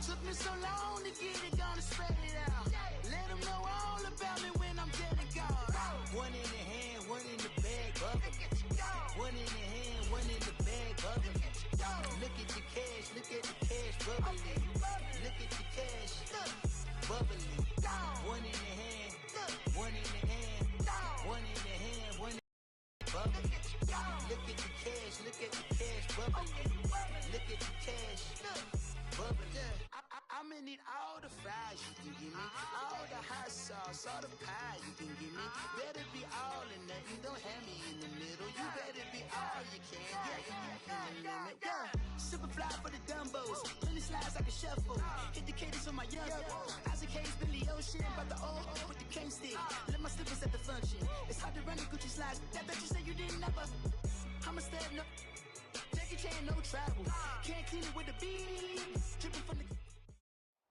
Took me so long to get it, gonna spread it out. Let them know all about me when I'm dead and gone. One in the hand, one in the bag, bubbling. One in the hand, one in the bag, bubbling. Look at the cash, look at the cash, bubbling. Look at the cash, bubbling. One in the hand, one in the hand, one in the hand, one in the bubbling. Look at the cash, look at the cash, bubbling. Look at the cash, bubbling. I'm gonna need all the fries you can give me, all the hot sauce, all the pie you can give me. Better be all or nothing, don't have me in the middle. You better be all you can, yeah. Super fly for the dumbos, plenty slides like a shuffle. Hit the cadence on my young Isaac Hayes, Billy Ocean, about the old with the cane stick. Let my slippers at the function. It's hard to run the Gucci slides. That bet you say you didn't never. I'm a step no. Jackie Chan, no travel. Can't clean it with the beat. Dripping from the.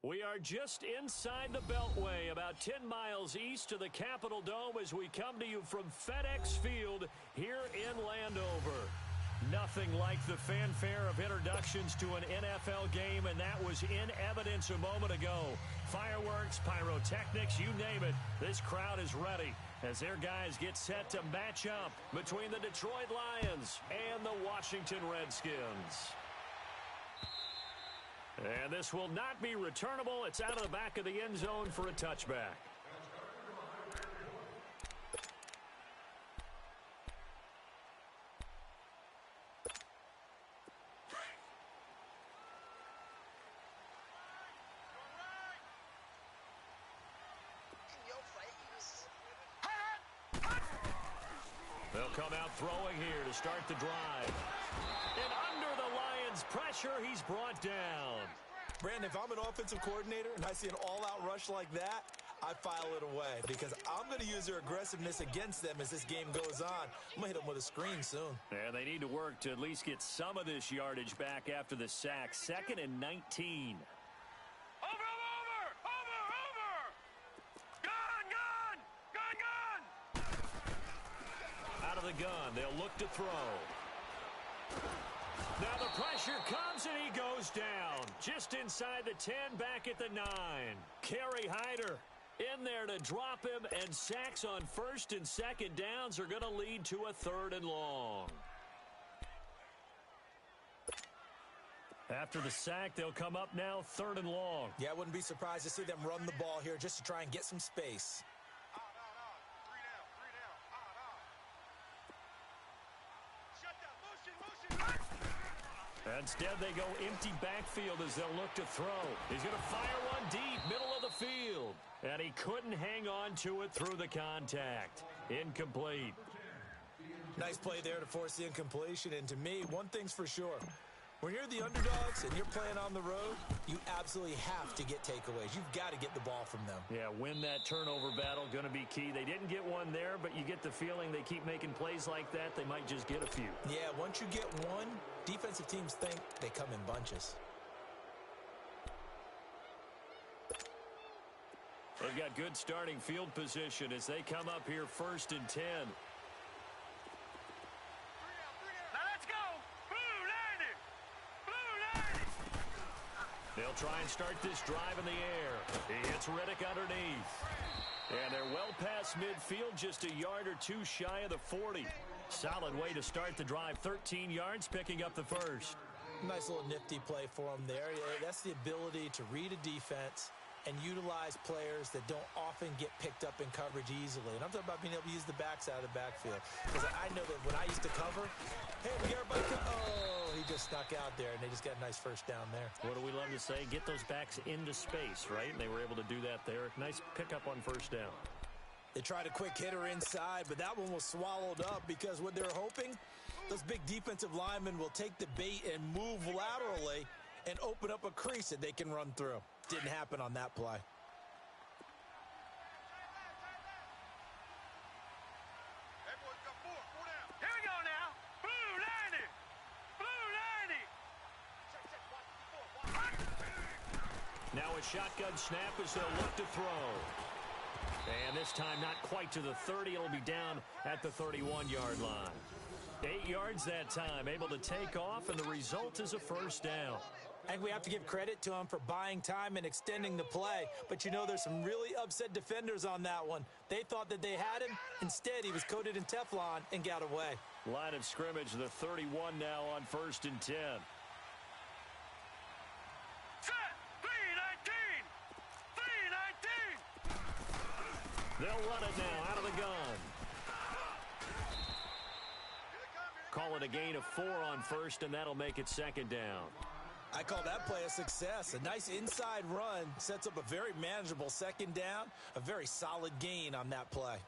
We are just inside the Beltway, about 10 miles east of the Capitol Dome as we come to you from FedEx Field here in Landover. Nothing like the fanfare of introductions to an NFL game, and that was in evidence a moment ago. Fireworks, pyrotechnics, you name it. This crowd is ready as their guys get set to match up between the Detroit Lions and the Washington Redskins. And this will not be returnable. It's out of the back of the end zone for a touchback. They'll come out throwing here to start the drive. And under the Lions' pressure, he's brought down. Brandon, if I'm an offensive coordinator and I see an all-out rush like that, I file it away because I'm going to use their aggressiveness against them as this game goes on. I'm going to hit them with a screen soon. And they need to work to at least get some of this yardage back after the sack. 2nd and 19. Out of the gun, they'll look to throw. Now the pressure comes and he goes down. Just inside the 10, back at the 9. Kerry Hyder in there to drop him, and sacks on 1st and 2nd downs are going to lead to a 3rd and long. After the sack, they'll come up now 3rd and long. Yeah, I wouldn't be surprised to see them run the ball here just to try and get some space. Instead, they go empty backfield as they'll look to throw. He's going to fire one deep, middle of the field. And he couldn't hang on to it through the contact. Incomplete. Nice play there to force the incompletion. And to me, one thing's for sure. When you're the underdogs and you're playing on the road, you absolutely have to get takeaways. You've got to get the ball from them. Yeah, win that turnover battle, going to be key. They didn't get one there, but you get the feeling they keep making plays like that, they might just get a few. Yeah, once you get one, defensive teams think they come in bunches. They've got good starting field position as they come up here 1st and 10. They'll try and start this drive in the air. He hits Riddick underneath. And they're well past midfield, just a yard or two shy of the 40. Solid way to start the drive. 13 yards, picking up the 1st. Nice little nifty play for him there. That's the ability to read a defense and utilize players that don't often get picked up in coverage easily. And I'm talking about being able to use the backs out of the backfield. Because I know that when I used to cover, hey, we got everybody he just snuck out there, and they just got a nice 1st down there. What do we love to say? Get those backs into space, right? And they were able to do that there. Nice pickup on 1st down. They tried a quick hitter inside, but that one was swallowed up because what they're hoping, those big defensive linemen will take the bait and move laterally and open up a crease that they can run through. Didn't happen on that play. Here we go now. Blue 90. Now a shotgun snap as they'll look to throw. And this time not quite to the 30. It'll be down at the 31-yard line. 8 yards that time, able to take off, and the result is a 1st down. I think we have to give credit to him for buying time and extending the play. But, you know, there's some really upset defenders on that one. They thought that they had him. Instead, he was coated in Teflon and got away. Line of scrimmage, the 31 now on 1st and 10. Set. 319. 319. They'll run it now out of the gun. Call it a gain of 4 on 1st, and that'll make it 2nd down. I call that play a success. A nice inside run sets up a very manageable 2nd down, a very solid gain on that play.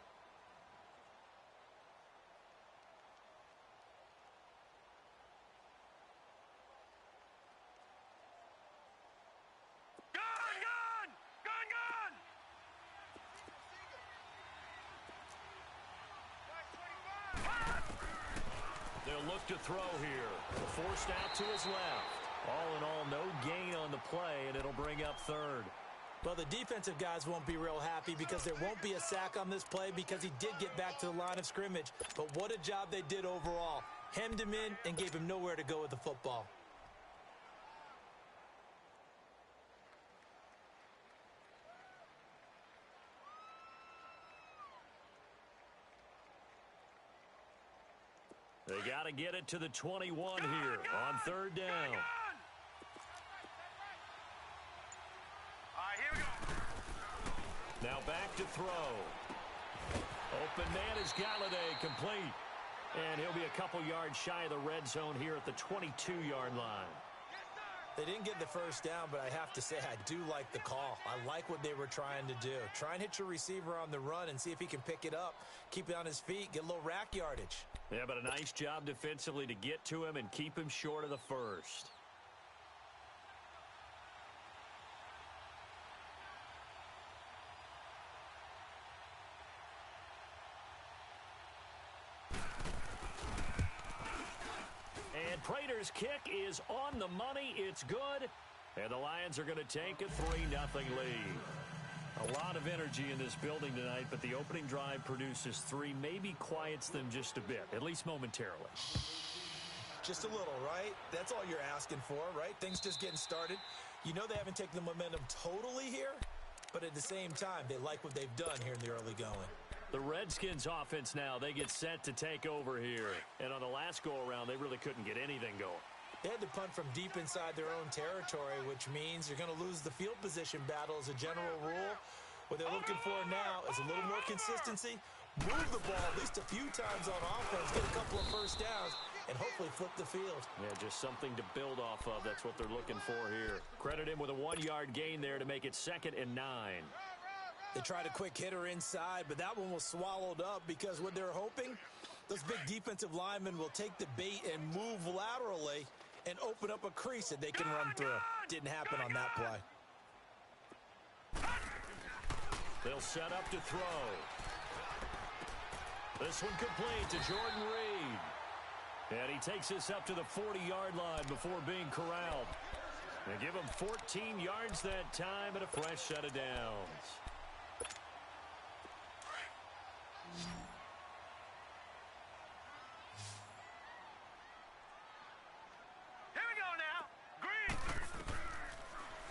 They'll look to throw here. Forced out to his left. All in all, no gain on the play, and it'll bring up 3rd. Well, the defensive guys won't be real happy because there won't be a sack on this play because he did get back to the line of scrimmage. But what a job they did overall. Hemmed him in and gave him nowhere to go with the football. They got to get it to the 21 here on 3rd down. All right, here we go. Now back to throw. Open man is Galladay, complete. And he'll be a couple yards shy of the red zone here at the 22-yard line. They didn't get the 1st down, but I have to say I do like the call. I like what they were trying to do. Try and hit your receiver on the run and see if he can pick it up. Keep it on his feet, get a little rack yardage. Yeah, but a nice job defensively to get to him and keep him short of the 1st. And Prater's kick is on the money. It's good. And the Lions are going to take a 3-0 lead. A lot of energy in this building tonight, but the opening drive produces 3, maybe quiets them just a bit, at least momentarily. Just a little, right? That's all you're asking for, right? Things just getting started. You know they haven't taken the momentum totally here, but at the same time, they like what they've done here in the early going. The Redskins offense now, they get set to take over here. And on the last go-around, they really couldn't get anything going. They had to punt from deep inside their own territory, which means you're going to lose the field position battle as a general rule. What they're looking for now is a little more consistency, move the ball at least a few times on offense, get a couple of 1st downs, and hopefully flip the field. Yeah, just something to build off of. That's what they're looking for here. Credit him with a 1-yard gain there to make it 2nd and 9. They tried a quick hitter inside, but that one was swallowed up because what they're hoping, those big defensive linemen will take the bait and move laterally and open up a crease that they can run through. Didn't happen on that play. They'll set up to throw. This one complete to Jordan Reed. And he takes this up to the 40-yard line before being corralled. They give him 14 yards that time and a fresh set of downs. Here we go now. Green.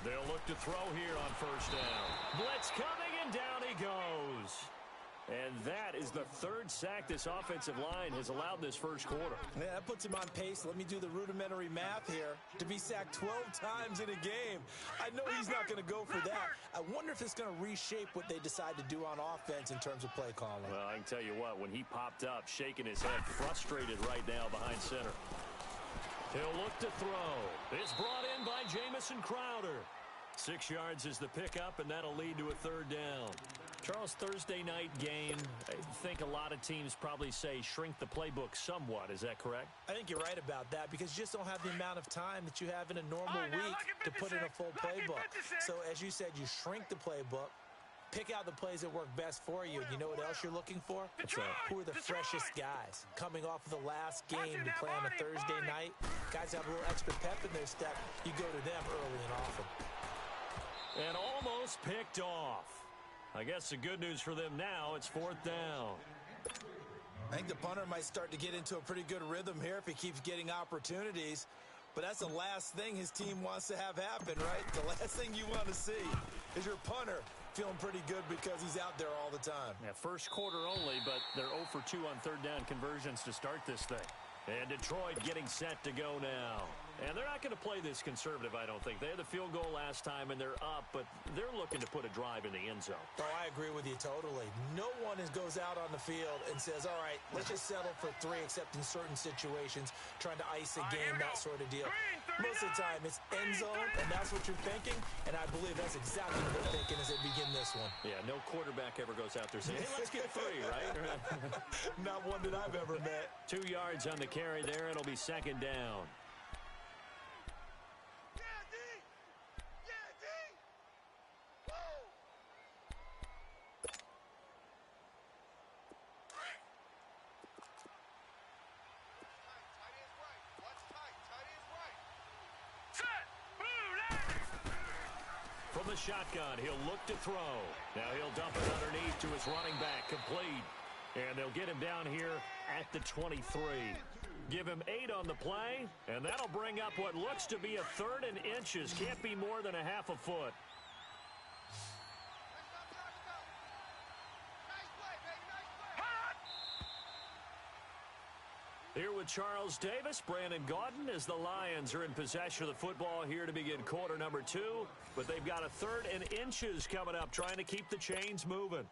They'll look to throw here on 1st down. Blitz coming, and down he goes. And that is the 3rd sack this offensive line has allowed this 1st quarter. Yeah, that puts him on pace. Let me do the rudimentary math here. To be sacked 12 times in a game. I know he's not going to go for that. I wonder if it's going to reshape what they decide to do on offense in terms of play calling. Well, I can tell you what, when he popped up, shaking his head, frustrated right now behind center. He'll look to throw. It's brought in by Jamison Crowder. 6 yards is the pickup, and that'll lead to a 3rd down. Charles, Thursday night game, I think a lot of teams probably say shrink the playbook somewhat. Is that correct? I think you're right about that because you just don't have the amount of time that you have in a normal week to put in a full playbook. So, as you said, you shrink the playbook, pick out the plays that work best for you. You know what else you're looking for? Who are the freshest guys? Coming off of the last game to play on a Thursday night, guys have a little extra pep in their step. You go to them early and often. And almost picked off. I guess the good news for them now, it's 4th down. I think the punter might start to get into a pretty good rhythm here if he keeps getting opportunities. But that's the last thing his team wants to have happen, right? The last thing you want to see is your punter feeling pretty good because he's out there all the time. Yeah, first quarter only, but they're 0 for 2 on third down conversions to start this thing. And Detroit getting set to go now. And they're not going to play this conservative, I don't think. They had the field goal last time, and they're up, but they're looking to put a drive in the end zone. Oh, I agree with you totally. No one goes out on the field and says, all right, let's just settle for 3, except in certain situations, trying to ice a game, that sort of deal. Most of the time, it's end zone, and that's what you're thinking, and I believe that's exactly what they're thinking as they begin this one. Yeah, no quarterback ever goes out there saying, hey, let's get free, right? Not one that I've ever met. 2 yards on the carry there. It'll be second down. From the shotgun, he'll look to throw. Now he'll dump it underneath to his running back, complete. And they'll get him down here at the 23. Give him 8 on the play, and that'll bring up what looks to be a 3rd and inches. Can't be more than a half a foot. Here with Charles Davis, Brandon Gaudin, as the Lions are in possession of the football here to begin quarter number 2. But they've got a 3rd and inches coming up, trying to keep the chains moving.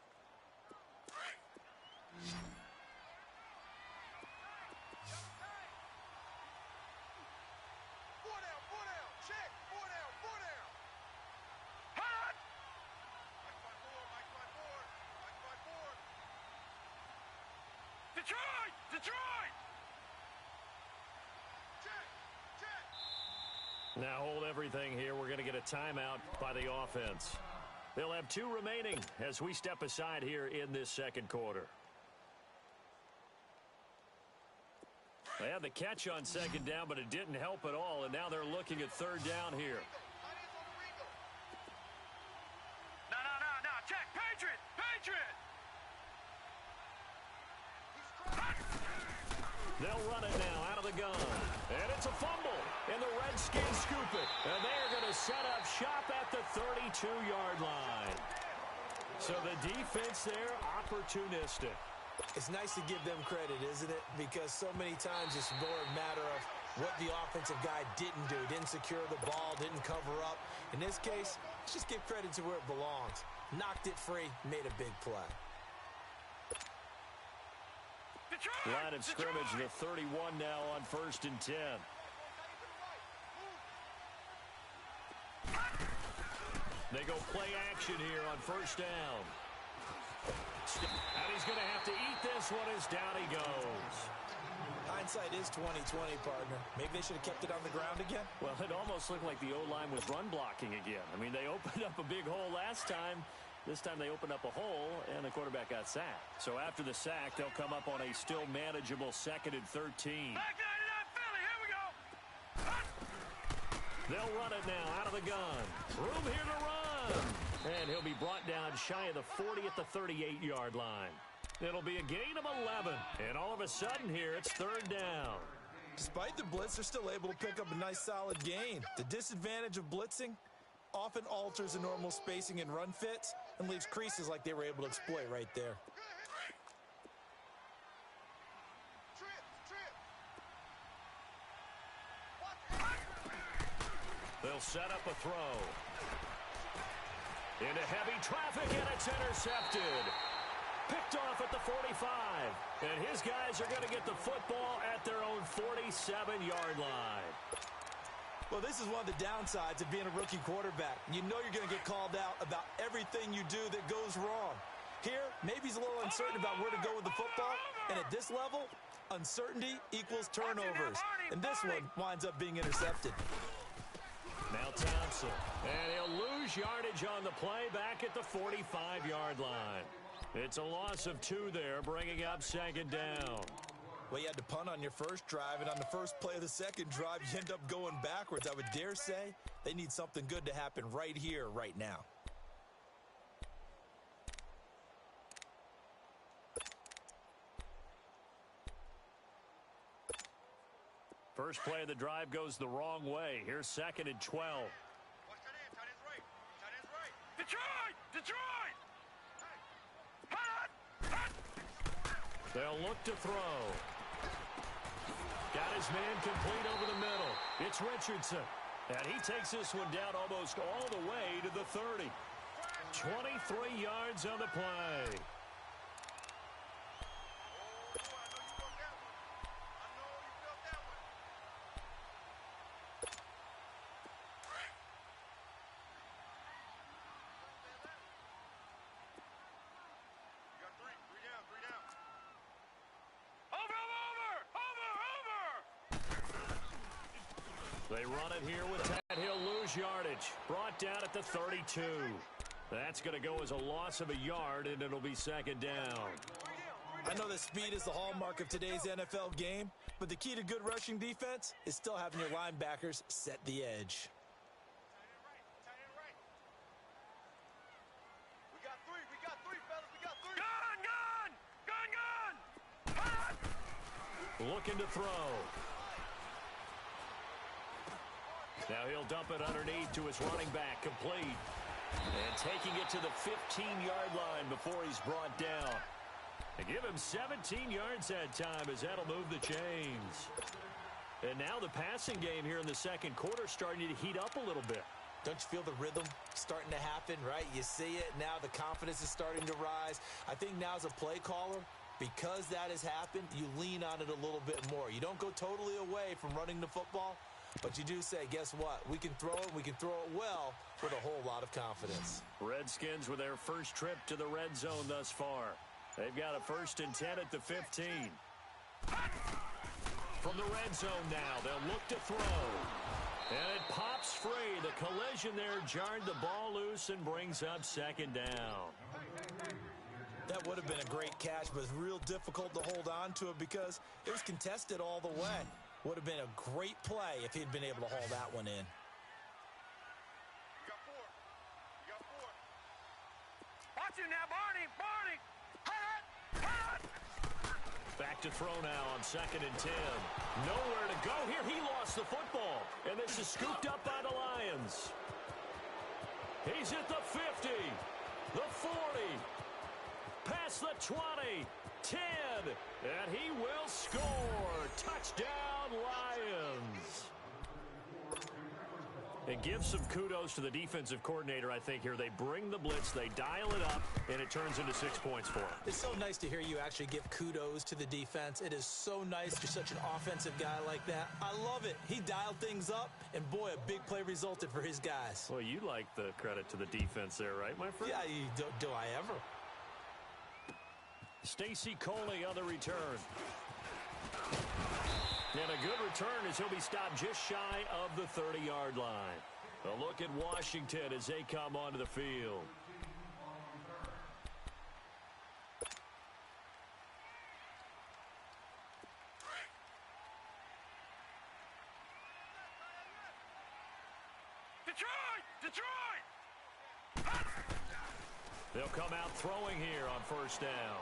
Detroit! Now hold everything here. We're going to get a timeout by the offense. They'll have 2 remaining as we step aside here in this second quarter. They had the catch on second down, but it didn't help at all, and now they're looking at third down here. No. Check. Patriot! They'll run it now out of the gun. And it's a fumble. And the Redskins scoop it. And they're going to set up shop at the 32-yard line. So the defense there, opportunistic. It's nice to give them credit, isn't it? Because so many times it's more a matter of what the offensive guy didn't do. Didn't secure the ball, didn't cover up. In this case, let's just give credit to where it belongs. Knocked it free, made a big play. Line of scrimmage, the 31 now on 1st and 10. They go play action here on 1st down. And he's going to have to eat this one as down he goes. Hindsight is 20/20, partner. Maybe they should have kept it on the ground again. Well, it almost looked like the O-line was run blocking again. I mean, they opened up a big hole last time. This time they opened up a hole, and the quarterback got sacked. So after the sack, they'll come up on a still manageable 2nd and 13. Back 99 Philly, here we go. They'll run it now out of the gun. Room here to run. And he'll be brought down shy of the 40 at the 38-yard line. It'll be a gain of 11. And all of a sudden here, it's 3rd down. Despite the blitz, they're still able to pick up a nice solid gain. The disadvantage of blitzing often alters the normal spacing and run fits and leaves creases like they were able to exploit right there. They'll set up a throw. Into heavy traffic, and it's intercepted. Picked off at the 45. And his guys are going to get the football at their own 47-yard line. Well, this is one of the downsides of being a rookie quarterback. You know you're going to get called out about everything you do that goes wrong. Here, maybe he's a little uncertain about where to go with the football. And at this level, uncertainty equals turnovers. And this one winds up being intercepted. Now Thompson. And he'll lose yardage on the play back at the 45-yard line. It's a loss of 2 there, bringing up 2nd down. Well, you had to punt on your first drive, and on the first play of the second drive, you end up going backwards. I would dare say they need something good to happen right here, right now. First play of the drive goes the wrong way. Here's 2nd and 12. Watch tight end. Tight end's right. Tight end's right. Detroit! Detroit! Hot! Hot! They'll look to throw. Got his man complete over the middle. It's Richardson. And he takes this one down almost all the way to the 30. 23 yards on the play. They run it here with that. He'll lose yardage. Brought down at the 32. That's going to go as a loss of a yard, and it'll be 2nd down. I know that speed is the hallmark of today's NFL game, but the key to good rushing defense is still having your linebackers set the edge. We got three, fellas. We got three. Gun! Hot! Looking to throw. Now he'll dump it underneath to his running back, complete. And taking it to the 15-yard line before he's brought down. They give him 17 yards that time as that'll move the chains. And now the passing game here in the second quarter starting to heat up a little bit. Don't you feel the rhythm starting to happen, right? You see it. Now the confidence is starting to rise. I think now as a play caller, because that has happened, you lean on it a little bit more. You don't go totally away from running the football, but you do say, guess what? We can throw it. We can throw it well with a whole lot of confidence. Redskins with their first trip to the red zone thus far. They've got a 1st and 10 at the 15. From the red zone now, they'll look to throw. And it pops free. The collision there jarred the ball loose and brings up 2nd down. That would have been a great catch, but it's real difficult to hold on to it because it was contested all the way. Would have been a great play if he'd been able to haul that one in. You got four. Watch him now, Barney. Hot! Hot! Back to throw now on 2nd and 10. Nowhere to go here. He lost the football. And this is scooped up by the Lions. He's at the 50, the 40, past the 20, 10, and he will score. Touchdown, Lions. And give some kudos to the defensive coordinator, I think, here. They bring the blitz, they dial it up, and it turns into 6 points for him. It's so nice to hear you actually give kudos to the defense. It is so nice. You're such an offensive guy like that. I love it. He dialed things up, and boy, a big play resulted for his guys. Well, you like the credit to the defense there, right, my friend? Yeah, do I ever? Stacy Coley on the return. And a good return as he'll be stopped just shy of the 30-yard line. A look at Washington as they come onto the field. Detroit! They'll come out throwing here on 1st down.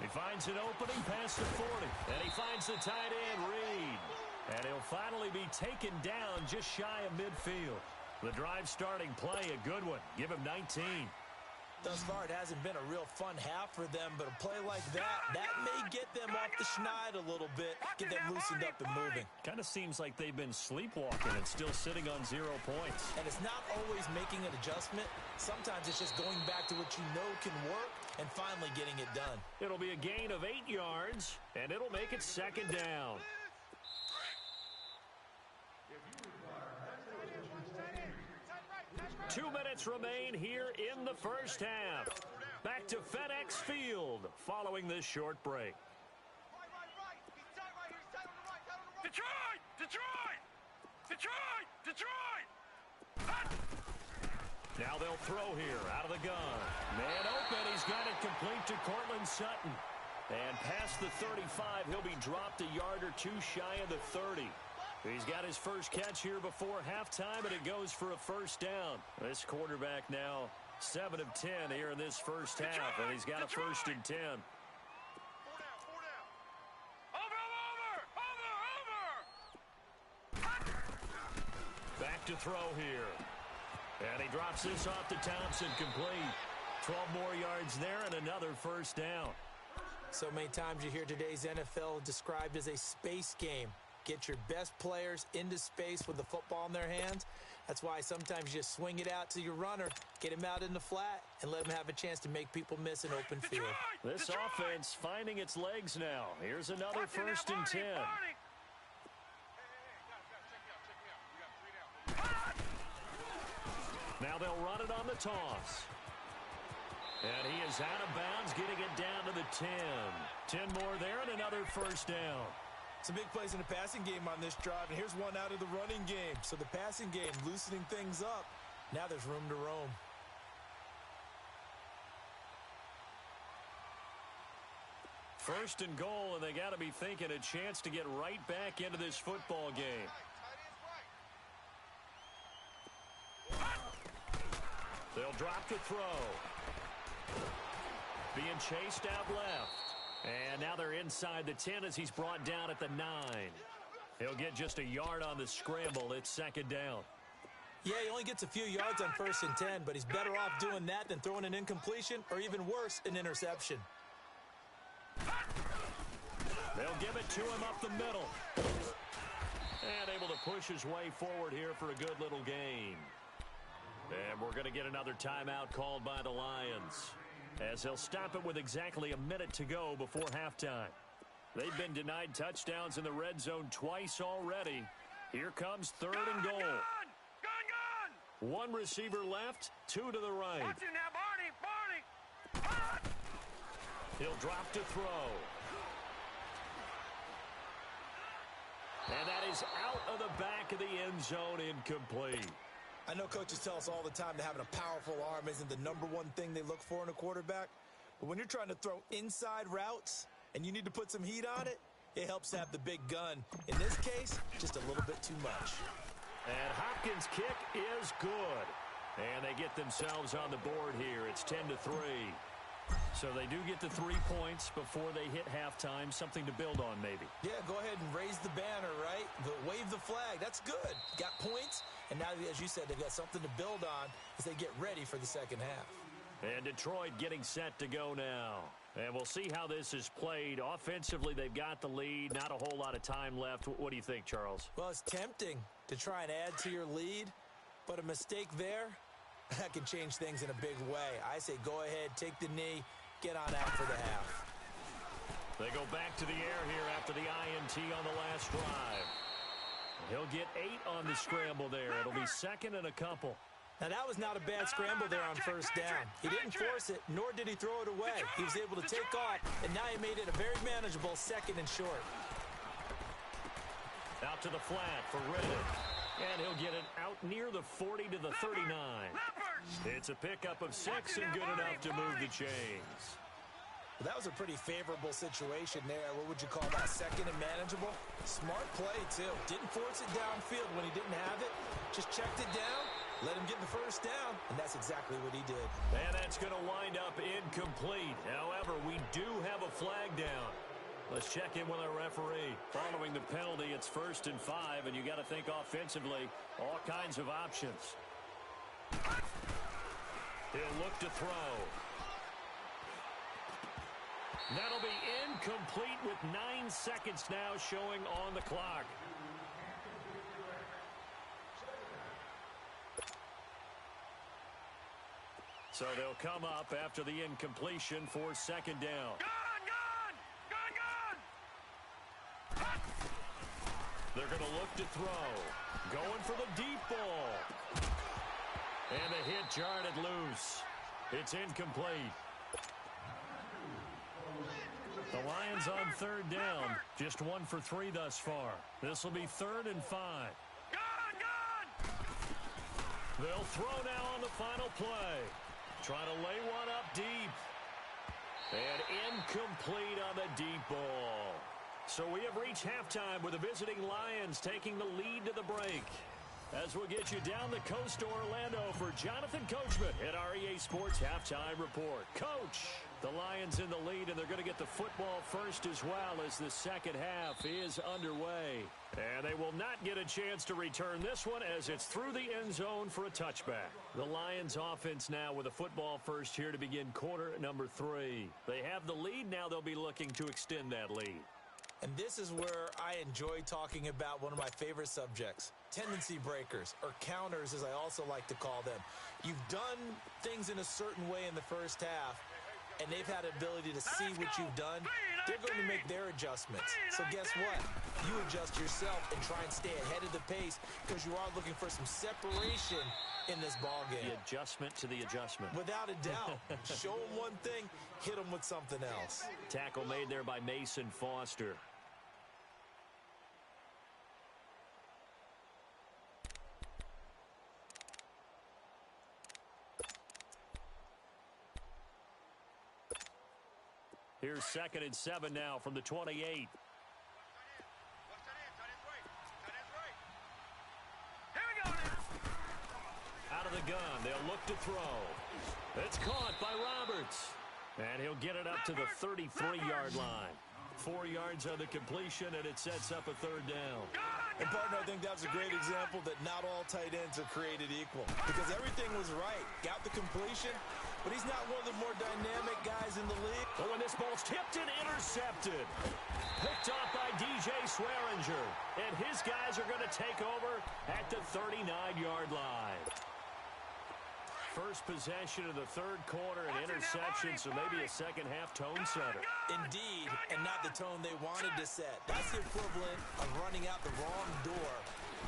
He finds an opening past the 40, and he finds the tight end, Reed. And he'll finally be taken down just shy of midfield. The drive starting play, a good one. Give him 19. Thus far, it hasn't been a real fun half for them, but a play like that may get them off the schneid a little bit, get them loosened up and moving. Kind of seems like they've been sleepwalking and still sitting on 0 points. And it's not always making an adjustment. Sometimes it's just going back to what you know can work and finally getting it done. It'll be a gain of 8 yards, and it'll make it 2nd down. Two minutes remain here in the first half. Back to FedEx Field following this short break. Detroit! Detroit! Detroit! Detroit! Hot! Now they'll throw here out of the gun. Man open, he's got it complete to Cortland Sutton. And past the 35, he'll be dropped a yard or two shy of the 30. He's got his first catch here before halftime, and it goes for a 1st down. This quarterback now 7 of 10 here in this first half, and he's got a 1st and 10. 4 down. Over! throw here. And he drops this off to Thompson, complete. 12 more yards there and another first down. So many times you hear today's NFL described as a space game. Get your best players into space with the football in their hands. That's why sometimes you just swing it out to your runner, get him out in the flat, and let him have a chance to make people miss an open field. This offense finding its legs now. Here's another first and 10. Now they'll run it on the toss. And he is out of bounds, getting it down to the 10. 10 more there and another first down. Some big plays in the passing game on this drive, and here's one out of the running game. So the passing game loosening things up. Now there's room to roam. First and goal, and they got to be thinking a chance to get right back into this football game. They'll drop the throw. Being chased out left. And now they're inside the 10 as he's brought down at the 9. He'll get just a yard on the scramble. It's second down. Yeah, he only gets a few yards on first and 10, but he's better off doing that than throwing an incompletion or even worse, an interception. They'll give it to him up the middle. And able to push his way forward here for a good little gain. And we're going to get another timeout called by the Lions, as they'll stop it with exactly a minute to go before halftime. They've been denied touchdowns in the red zone twice already. Here comes third and goal. Gun! One receiver left, two to the right. Watch it now, Barney! He'll drop to throw. And that is out of the back of the end zone, incomplete. I know coaches tell us all the time that having a powerful arm isn't the number one thing they look for in a quarterback. But when you're trying to throw inside routes and you need to put some heat on it, it helps to have the big gun. In this case, just a little bit too much. And Hopkins' kick is good. And they get themselves on the board here. It's 10-3. So they do get the 3 points before they hit halftime. Something to build on, maybe. Yeah, go ahead and raise the banner, right? Wave the flag. That's good. Got points. And now, as you said, they've got something to build on as they get ready for the second half. And Detroit getting set to go now. And we'll see how this is played. Offensively, they've got the lead. Not a whole lot of time left. What do you think, Charles? Well, it's tempting to try and add to your lead, but a mistake there, that can change things in a big way. I say go ahead, take the knee, get on out for the half. They go back to the air here after the INT on the last drive. He'll get 8 on the scramble there. It'll be second and a couple. Now, that was not a bad scramble there on first down. He didn't force it, nor did he throw it away. He was able to take off, and now he made it a very manageable second and short. Out to the flat for Reddick. And he'll get it out near the 40 to the 39. It's a pickup of 6 and good enough to move the chains. Well, that was a pretty favorable situation there. What would you call that? Second and manageable? Smart play, too. Didn't force it downfield when he didn't have it. Just checked it down, let him get the first down, and that's exactly what he did. And that's going to wind up incomplete. However, we do have a flag down. Let's check in with our referee. Following the penalty, it's 1st and 5, and you got to think offensively, all kinds of options. He'll look to throw. That'll be incomplete with 9 seconds now showing on the clock. So they'll come up after the incompletion for second down. They're going to look to throw. Going for the deep ball. And the hit jarred it loose. It's incomplete. The Lions on third down. Just 1 for 3 thus far. This will be 3rd and 5. They'll throw now on the final play. Trying to lay one up deep. And incomplete on the deep ball. So we have reached halftime with the visiting Lions taking the lead to the break. as we'll get you down the coast to Orlando for Jonathan Coachman at our EA Sports Halftime Report. Coach, the Lions in the lead, and they're going to get the football first as well as the second half is underway. And they will not get a chance to return this one as it's through the end zone for a touchback. The Lions offense now with a football first here to begin quarter number 3. They have the lead. Now they'll be looking to extend that lead. And this is where I enjoy talking about one of my favorite subjects, tendency breakers, or counters as I also like to call them. You've done things in a certain way in the first half, and they've had the ability to see what you've done. They're going to make their adjustments. So guess what? You adjust yourself and try and stay ahead of the pace because you are looking for some separation in this ballgame. The adjustment to the adjustment. Without a doubt. Show them one thing, hit them with something else. Tackle made there by Mason Foster. Here's 2nd and 7 now from the 28. Out of the gun, they'll look to throw. It's caught by Roberts. And he'll get it up to the 33-yard line. 4 yards on the completion, and it sets up a 3rd down. And, partner, I think that's a great example that not all tight ends are created equal. Because everything was right. Got the completion, but he's not one of the more dynamic guys in the league. Oh, and this ball's tipped and intercepted. Picked off by DJ Swearinger. And his guys are going to take over at the 39-yard line. First possession of the 3rd quarter, an interception, so maybe a second-half tone setter. Indeed, and not the tone they wanted to set. That's the equivalent of running out the wrong door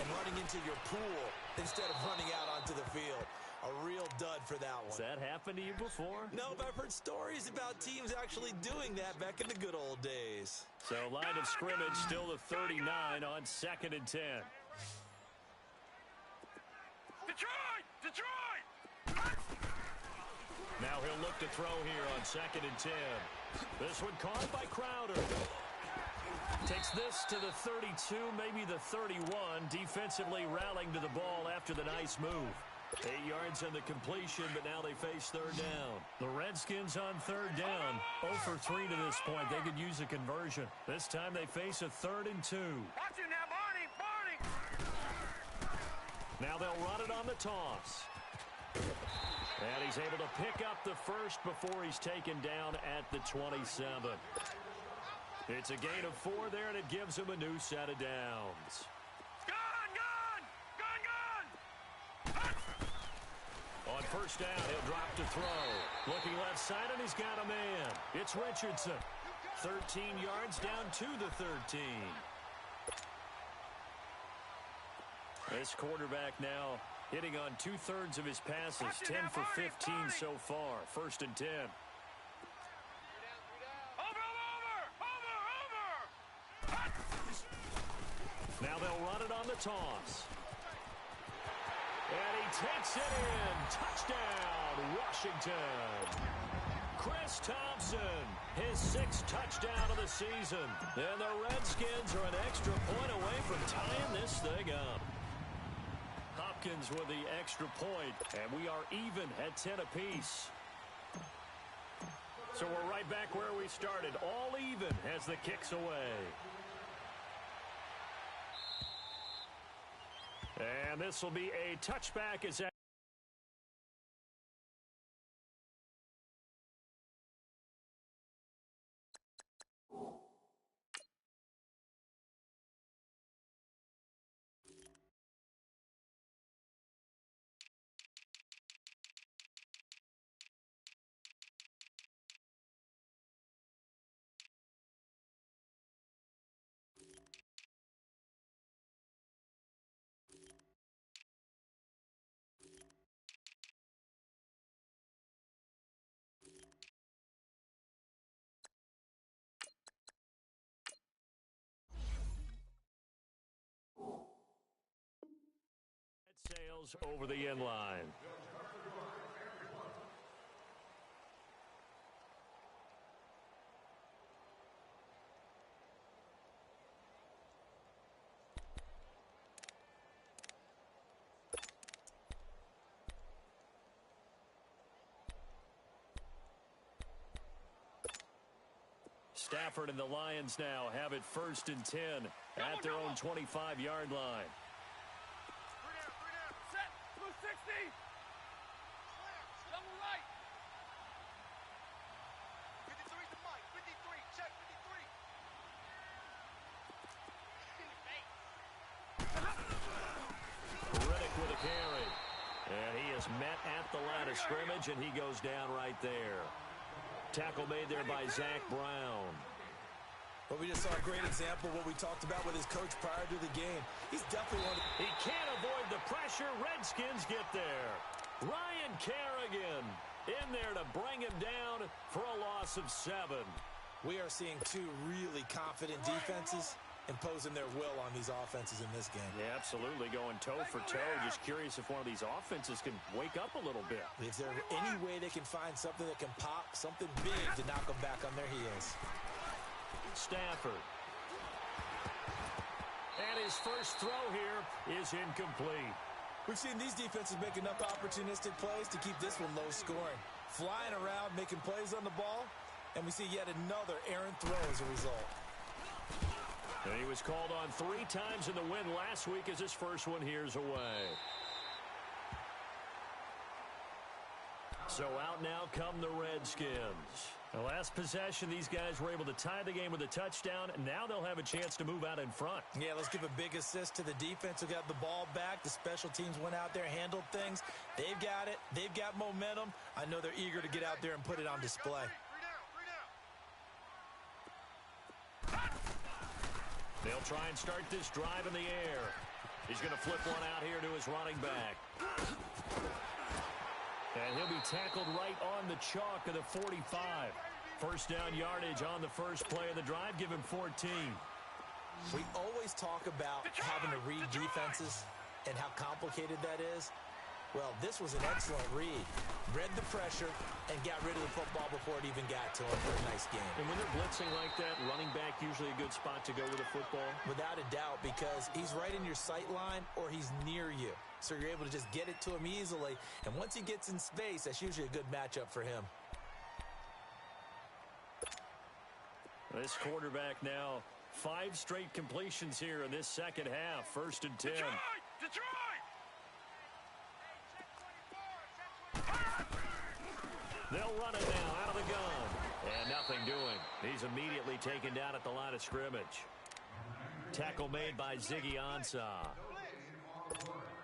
and running into your pool instead of running out onto the field. A real dud for that one. Has that happened to you before? No, but I've heard stories about teams actually doing that back in the good old days. So line of scrimmage still the 39 on 2nd and 10. Detroit! Detroit! Now he'll look to throw here on 2nd and 10. This one caught by Crowder. Takes this to the 32, maybe the 31. Defensively rallying to the ball after the nice move. 8 yards on the completion, but now they face 3rd down. The Redskins on 3rd down. 0 for 3 to this point. They could use a conversion. This time they face a 3rd and 2. Watch it now, Barney! Barney! Now they'll run it on the toss. And he's able to pick up the first before he's taken down at the 27. It's a gain of 4 there, and it gives him a new set of downs. Gun! Gun! Gun! Gun! On 1st down, he'll drop to throw. Looking left side, and he's got a man. It's Richardson. 13 yards down to the 13. This quarterback now hitting on 2/3 of his passes, 10 for 15 so far. 1st and 10. Over! Now they'll run it on the toss. And he takes it in. Touchdown, Washington. Chris Thompson, his 6th touchdown of the season. And the Redskins are an extra point away from tying this thing up. Hopkins with the extra point, and we are even at 10 apiece. So we're right back where we started, all even as the kick's away. And this will be a touchback as sails over the end line. Stafford and the Lions now have it 1st and 10 at their own 25-yard line. 3 down. Set. 260. Double right. 53 to Mike. 53. Check. 53. Riddick with a carry. And he is met at the line of scrimmage, and he goes down right there. Tackle made there by Zach Brown. Well, we just saw a great example of what we talked about with his coach prior to the game. He's definitely one of the... He can't avoid the pressure. Redskins get there. Ryan Kerrigan in there to bring him down for a loss of 7. We are seeing two really confident defenses imposing their will on these offenses in this game. Yeah, absolutely, going toe for toe. Just curious if one of these offenses can wake up a little bit. If there's any way they can find something that can pop, something big to knock them back on their heels. Stafford. And his first throw here is incomplete. We've seen these defenses make enough opportunistic plays to keep this one low scoring. Flying around, making plays on the ball, and we see yet another errant throw as a result. And he was called on 3 times in the win last week as his first one here's away. So out now come the Redskins. The last possession, these guys were able to tie the game with a touchdown, and now they'll have a chance to move out in front. Yeah, let's give a big assist to the defense who got the ball back. The special teams went out there, handled things. They've got it. They've got momentum. I know they're eager to get out there and put it on display. 3 down. They'll try and start this drive in the air. He's going to flip one out here to his running back. And he'll be tackled right on the chalk of the 45. First down yardage on the first play of the drive. Give him 14. We always talk about having to read defenses and how complicated that is. Well, this was an excellent read. Read the pressure and got rid of the football before it even got to him for a nice game. And when they're blitzing like that, running back usually a good spot to go with a football? Without a doubt, because he's right in your sight line or he's near you. So you're able to just get it to him easily. And once he gets in space, that's usually a good matchup for him. This quarterback now, 5 straight completions here in this second half. 1st and 10. Detroit! They'll run it now out of the gun. And nothing doing. He's immediately taken down at the line of scrimmage. Tackle made by Ziggy Ansah.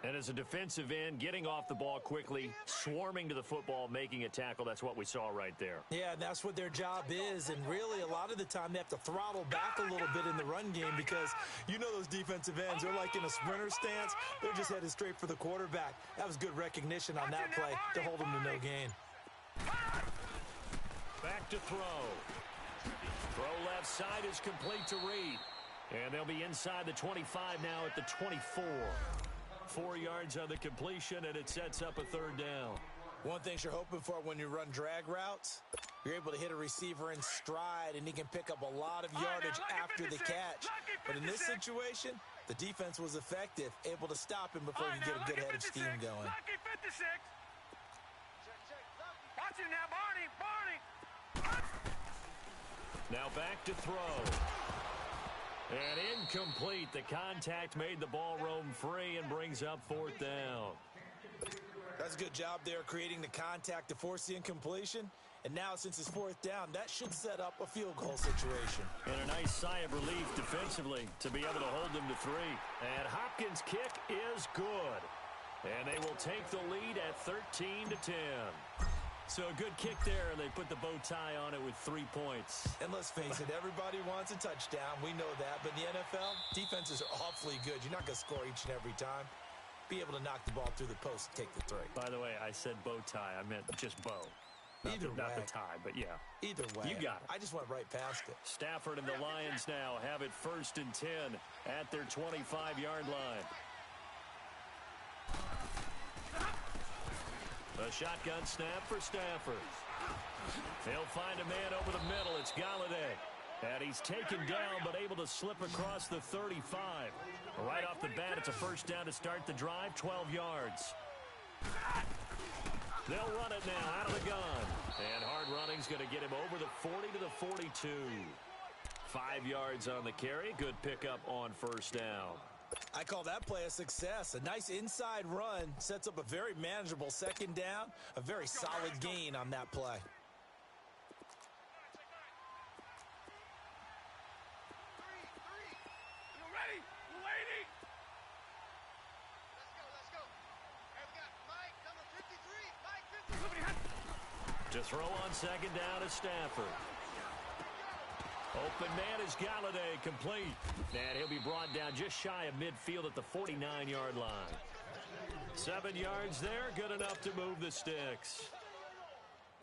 And as a defensive end, getting off the ball quickly, swarming to the football, making a tackle. That's what we saw right there. Yeah, that's what their job is. And really, a lot of the time, they have to throttle back a little bit in the run game because you know those defensive ends, they're like in a sprinter stance. They're just headed straight for the quarterback. That was good recognition on that play to hold them to no gain. Back to throw. Throw left side is complete to Reed. And they'll be inside the 25 now at the 24. 4 yards on the completion, and it sets up a 3rd down. One thing you're hoping for when you run drag routes, you're able to hit a receiver in stride, and he can pick up a lot of yardage after the catch. But in this situation, the defense was effective, able to stop him before you get a good head of steam going. Lucky 56. Watch him now, Barney. Now back to throw. And incomplete. The contact made the ball roam free and brings up 4th down. That's a good job there creating the contact to force the incompletion. And now since it's 4th down, that should set up a field goal situation. And a nice sigh of relief defensively to be able to hold them to 3. And Hopkins' kick is good. And they will take the lead at 13-10. So a good kick there, and they put the bow tie on it with 3 points. And let's face it, everybody wants a touchdown. We know that. But in the NFL, defenses are awfully good. You're not going to score each and every time. Be able to knock the ball through the post and take the 3. By the way, I said bow tie. I meant just bow. Not the tie, but yeah. Either way. You got it. I just went right past it. Stafford and the Lions now have it 1st and 10 at their 25-yard line. A shotgun snap for Stafford. He'll find a man over the middle. It's Galladay. And he's taken down but able to slip across the 35. Right off the bat, it's a 1st down to start the drive, 12 yards. They'll run it now out of the gun. And hard running's going to get him over the 40 to the 42. 5 yards on the carry. Good pickup on first down. I call that play a success. A nice inside run sets up a very manageable second down. A very solid gain on that play. You ready? You waiting? Let's go. Hey, we got Mike, number 53. Mike 53. To throw on second down is Stafford. Open man is Galladay, complete. And he'll be brought down just shy of midfield at the 49-yard line. 7 yards there, good enough to move the sticks.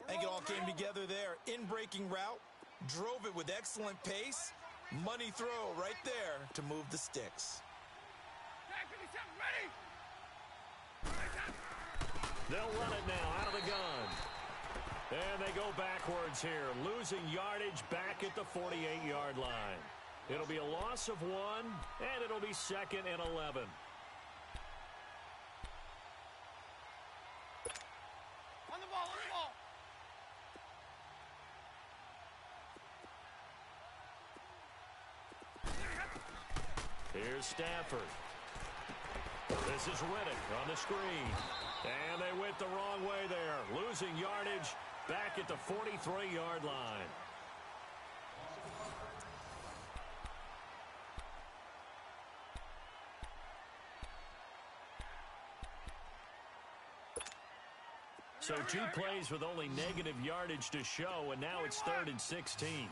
I think it all came together there. In-breaking route, drove it with excellent pace. Money throw right there to move the sticks. They'll run it now out of the gun. And they go backwards here, losing yardage back at the 48-yard line. It'll be a loss of 1, and it'll be 2nd and 11. On the ball. Here's Stafford. This is Riddick on the screen. And they went the wrong way there, losing yardage back at the 43-yard line. So 2 plays with only negative yardage to show, and now it's 3rd and 16.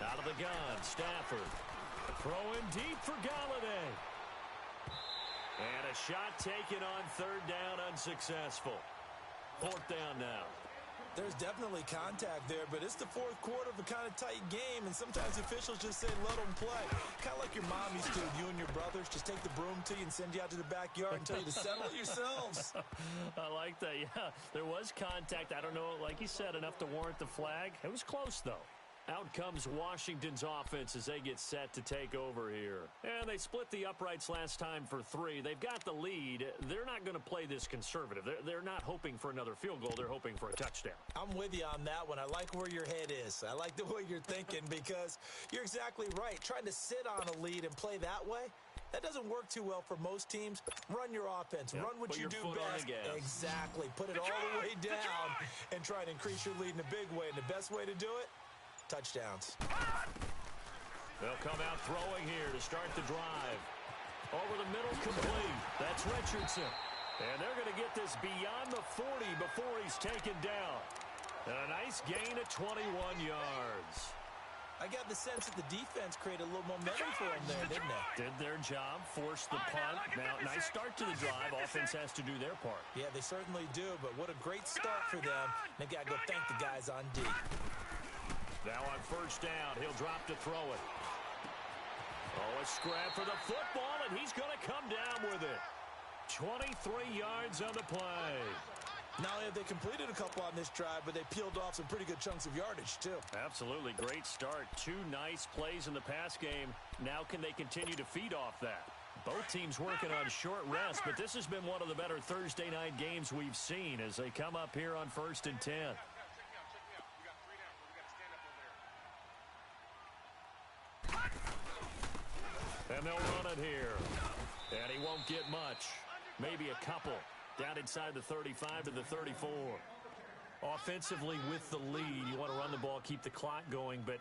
Out of the gun, Stafford. Throwing deep for Galladay. And a shot taken on 3rd down, unsuccessful. 4th down now. There's definitely contact there, but it's the 4th quarter of a kind of tight game, and sometimes officials just say, let them play. Kind of like your mom used to, you and your brothers, just take the broom to you and send you out to the backyard and tell you to settle it yourselves. I like that, yeah. There was contact. I don't know, like you said, enough to warrant the flag. It was close, though. Out comes Washington's offense as they get set to take over here. And they split the uprights last time for 3. They've got the lead. They're not going to play this conservative. They're not hoping for another field goal. They're hoping for a touchdown. I'm with you on that one. I like where your head is. I like the way you're thinking because you're exactly right. Trying to sit on a lead and play that way, that doesn't work too well for most teams. Run your offense. Yep. Run what Put you your do foot on best. the gas. Exactly. Put it all the way down and try and increase your lead in a big way. And the best way to do it, touchdowns. They'll come out throwing here to start the drive. Over the middle, complete. That's Richardson. And they're going to get this beyond the 40 before he's taken down. And a nice gain of 21 yards. I got the sense that the defense created a little momentum for them there, didn't they? Did their job, forced the punt. Now, nice start to the drive. Offense has to do their part. Yeah, they certainly do, but what a great start for them. They got to go thank the guys on D. Now on first down, he'll drop to throw it. Oh, a scrap for the football, and he's going to come down with it. 23 yards on the play. Not only have they completed a couple on this drive, but they peeled off some pretty good chunks of yardage, too. Absolutely. Great start. 2 nice plays in the pass game. Now can they continue to feed off that? Both teams working on short rest, but this has been one of the better Thursday night games we've seen as they come up here on 1st and 10. And they'll run it here. And he won't get much. Maybe a couple. Down inside the 35 to the 34. Offensively with the lead, you want to run the ball, keep the clock going, but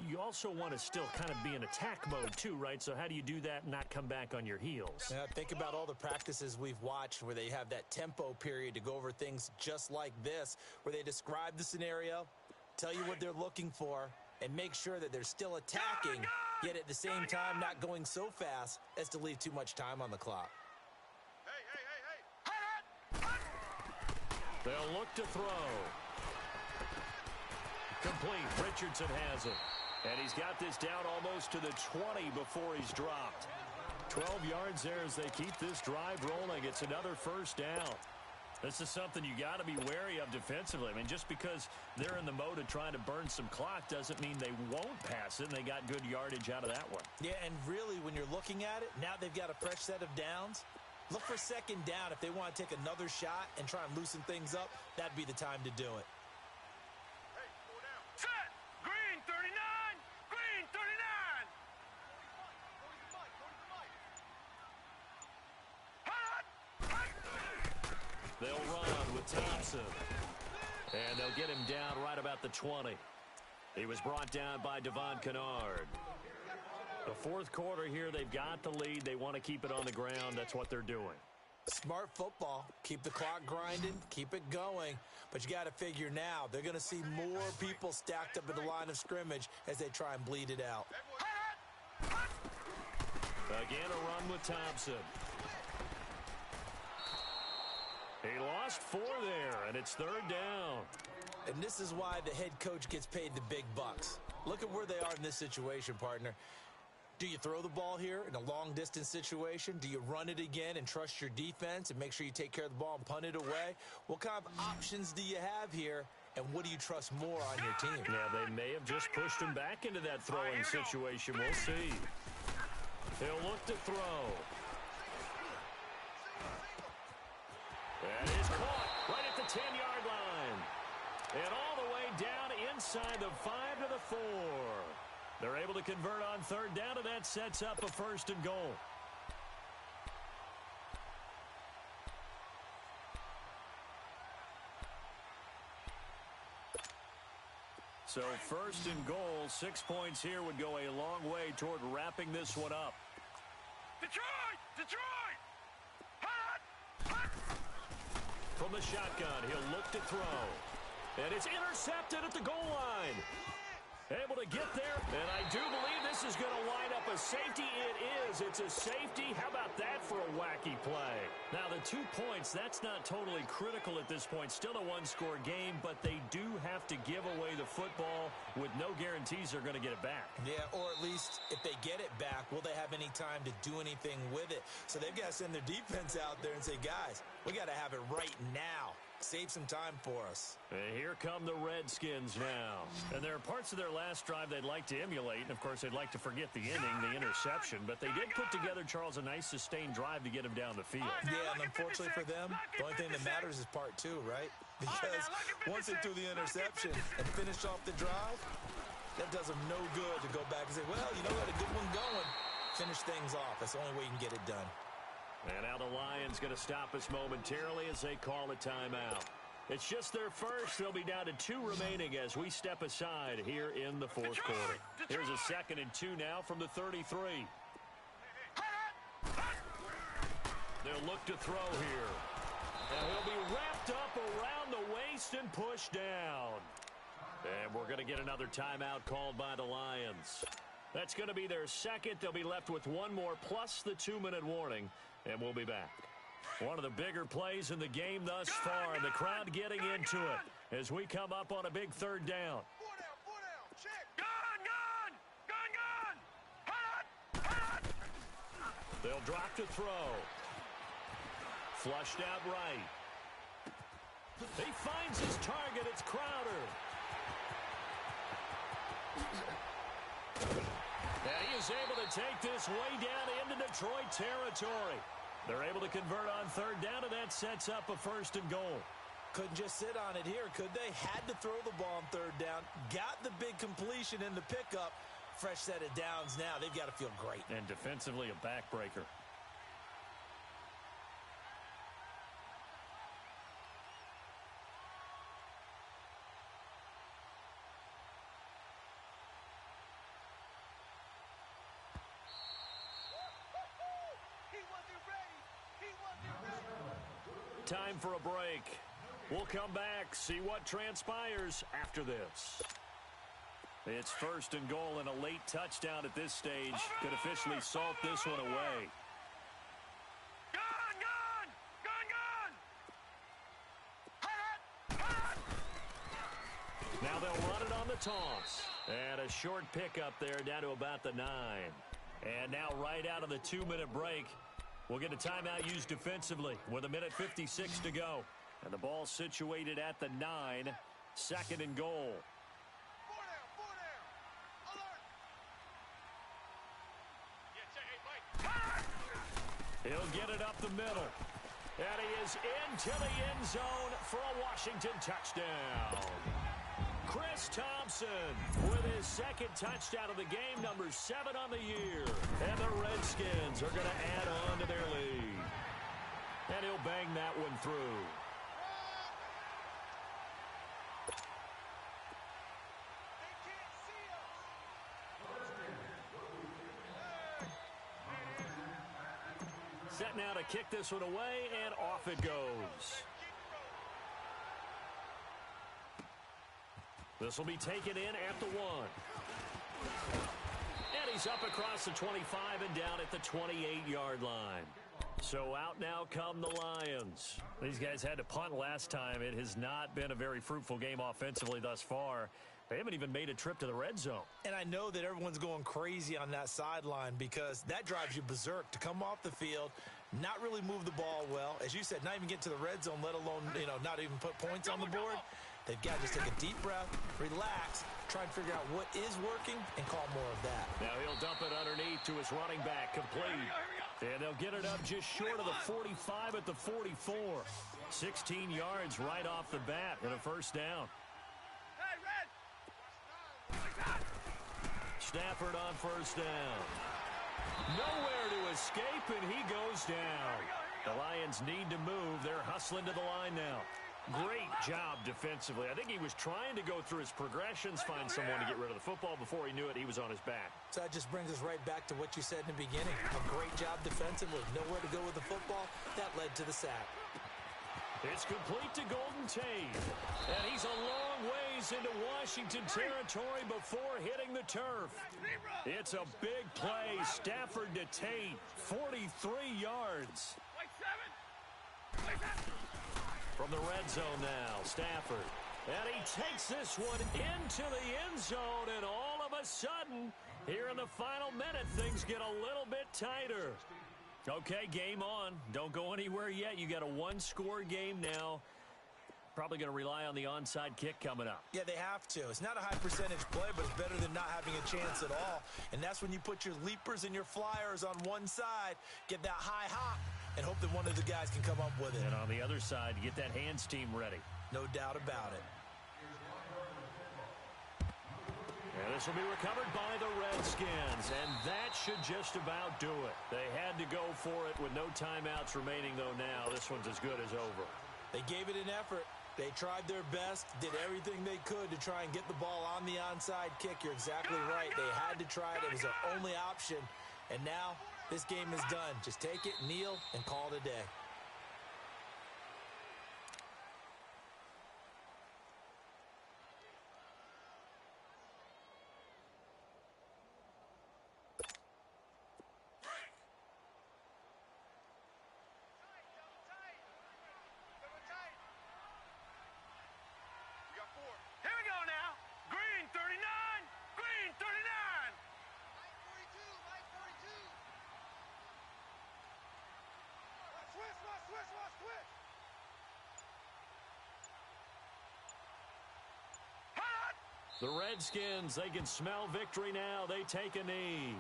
you also want to still kind of be in attack mode too, right? So how do you do that and not come back on your heels? Yeah, think about all the practices we've watched where they have that tempo period to go over things just like this, where they describe the scenario, tell you what they're looking for, and make sure that they're still attacking, yet at the same time not going so fast as to leave too much time on the clock. They'll look to throw. Complete. Richardson has it. And he's got this down almost to the 20 before he's dropped. 12 yards there as they keep this drive rolling. It's another first down. This is something you got to be wary of defensively. I mean, just because they're in the mode of trying to burn some clock doesn't mean they won't pass it, and they got good yardage out of that one. Yeah, and really, when you're looking at it, now they've got a fresh set of downs. Look for second down. If they want to take another shot and try and loosen things up, that'd be the time to do it. They'll run with Thompson. And they'll get him down right about the 20. He was brought down by Devon Kennard. The fourth quarter here, they've got the lead. They want to keep it on the ground. That's what they're doing. Smart football. Keep the clock grinding. Keep it going. But you got to figure now, they're going to see more people stacked up at the line of scrimmage as they try and bleed it out. Again, a run with Thompson. He lost 4 there, and it's third down. And this is why the head coach gets paid the big bucks. Look at where they are in this situation, partner. Do you throw the ball here in a long-distance situation? Do you run it again and trust your defense and make sure you take care of the ball and punt it away? What kind of options do you have here, and what do you trust more on your team? Yeah, they may have just pushed him back into that throwing situation. We'll see. He'll look to throw. That is caught right at the 10-yard line. And all the way down inside the 5 to the 4. They're able to convert on third down, and that sets up a first and goal. So first and goal, 6 points here would go a long way toward wrapping this one up. Detroit! Detroit! From the shotgun, he'll look to throw. And it's intercepted at the goal line. Able to get there, and I do believe this is going to line up a safety. It is. It's a safety. How about that for a wacky play? Now, the 2 points, that's not totally critical at this point. Still a one-score game, but they do have to give away the football with no guarantees they're going to get it back. Yeah, or at least if they get it back, will they have any time to do anything with it? So they've got to send their defense out there and say, guys, we got to have it right now. Save some time for us. And here come the Redskins now. And there are parts of their last drive they'd like to emulate. And, of course, they'd like to forget the inning, the interception. But they did put together, Charles, a nice sustained drive to get him down the field. Yeah, and unfortunately for them, the only thing that matters is part 2, right? Because once they threw the interception and finished off the drive, that does them no good to go back and say, well, you know, got a good one going. Finish things off. That's the only way you can get it done. And now the Lions going to stop us momentarily as they call a timeout. It's just their first. They'll be down to 2 remaining as we step aside here in the fourth quarter. Here's a 2nd and 2 now from the 33. They'll look to throw here. And he'll be wrapped up around the waist and pushed down. And we're going to get another timeout called by the Lions. That's going to be their 2nd. They'll be left with 1 more plus the 2-minute warning. And we'll be back. One of the bigger plays in the game thus far, and the crowd getting into it as we come up on a big third down. 4 down, check. Gun! Hot! They'll drop to throw. Flushed out right. He finds his target. It's Crowder. And he is able to take this way down into Detroit territory. They're able to convert on third down, and that sets up a first and goal. Couldn't just sit on it here, could they? Had to throw the ball on third down. Got the big completion in the pickup. Fresh set of downs now. They've got to feel great. And defensively, a backbreaker. Time for a break. We'll come back, see what transpires after this. It's first and goal, and a late touchdown at this stage could officially salt this one away. Now they'll run it on the toss. And a short pickup there down to about the 9. And now right out of the 2-minute break, we'll get a timeout used defensively with 1:56 to go. And the ball situated at the 9, 2nd and goal. 4 down. Alert. He'll get it up the middle. And he is into the end zone for a Washington touchdown. Chris Thompson with his 2nd touchdown of the game, number 7 on the year. And the Redskins are going to add on to their lead. And he'll bang that one through. Set now to kick this one away, and off it goes. This will be taken in at the 1. And he's up across the 25 and down at the 28-yard line. So out now come the Lions. These guys had to punt last time. It has not been a very fruitful game offensively thus far. They haven't even made a trip to the red zone. And I know that everyone's going crazy on that sideline because that drives you berserk to come off the field, not really move the ball well. As you said, not even get to the red zone, let alone, not even put points on the board. They've got to just take a deep breath, relax, try and figure out what is working, and call more of that. Now he'll dump it underneath to his running back, complete. And they'll get it up just short of the 45 at the 44. 16 yards right off the bat and a first down. Stafford on first down. Nowhere to escape, and he goes down. The Lions need to move. They're hustling to the line now. Great job defensively. I think he was trying to go through his progressions, find someone to get rid of the football. Before he knew it, he was on his back. So that just brings us right back to what you said in the beginning. A great job defensively. Nowhere to go with the football. That led to the sack. It's complete to Golden Tate. And he's a long ways into Washington territory before hitting the turf. It's a big play. Stafford to Tate. 43 yards. From the red zone now, Stafford. And he takes this one into the end zone, and all of a sudden, here in the final minute, things get a little bit tighter. Okay, game on. Don't go anywhere yet. You got a one-score game now. Probably going to rely on the onside kick coming up. Yeah, they have to. It's not a high-percentage play, but it's better than not having a chance at all. And that's when you put your leapers and your flyers on one side, get that high hop, and hope that one of the guys can come up with it. And on the other side, get that hands team ready. No doubt about it. And this will be recovered by the Redskins, and that should just about do it. They had to go for it with no timeouts remaining, though now. This one's as good as over. They gave it an effort. They tried their best, did everything they could to try and get the ball on the onside kick. You're exactly right. They had to try it. It was their only option. And now this game is done. Just take it, kneel, and call it a day. The Redskins, they can smell victory now. They take a knee.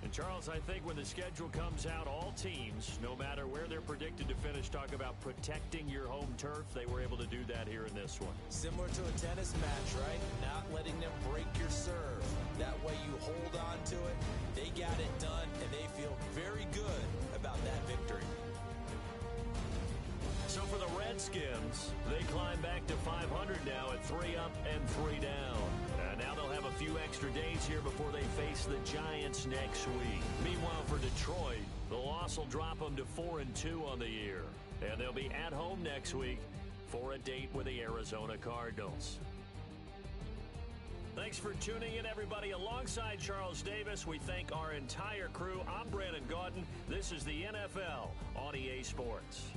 And Charles, I think when the schedule comes out, all teams, no matter where they're predicted to finish, talk about protecting your home turf. They were able to do that here in this one. Similar to a tennis match, right? Not letting them break your serve. That way you hold on to it. They got it done, and they feel very good about that victory. So for the Redskins, they climb back to 500 now at 3 up and 3 down. Now they'll have a few extra days here before they face the Giants next week. Meanwhile, for Detroit, the loss will drop them to 4-2 on the year. And they'll be at home next week for a date with the Arizona Cardinals. Thanks for tuning in, everybody. Alongside Charles Davis, we thank our entire crew. I'm Brandon Gaudin. This is the NFL on EA Sports.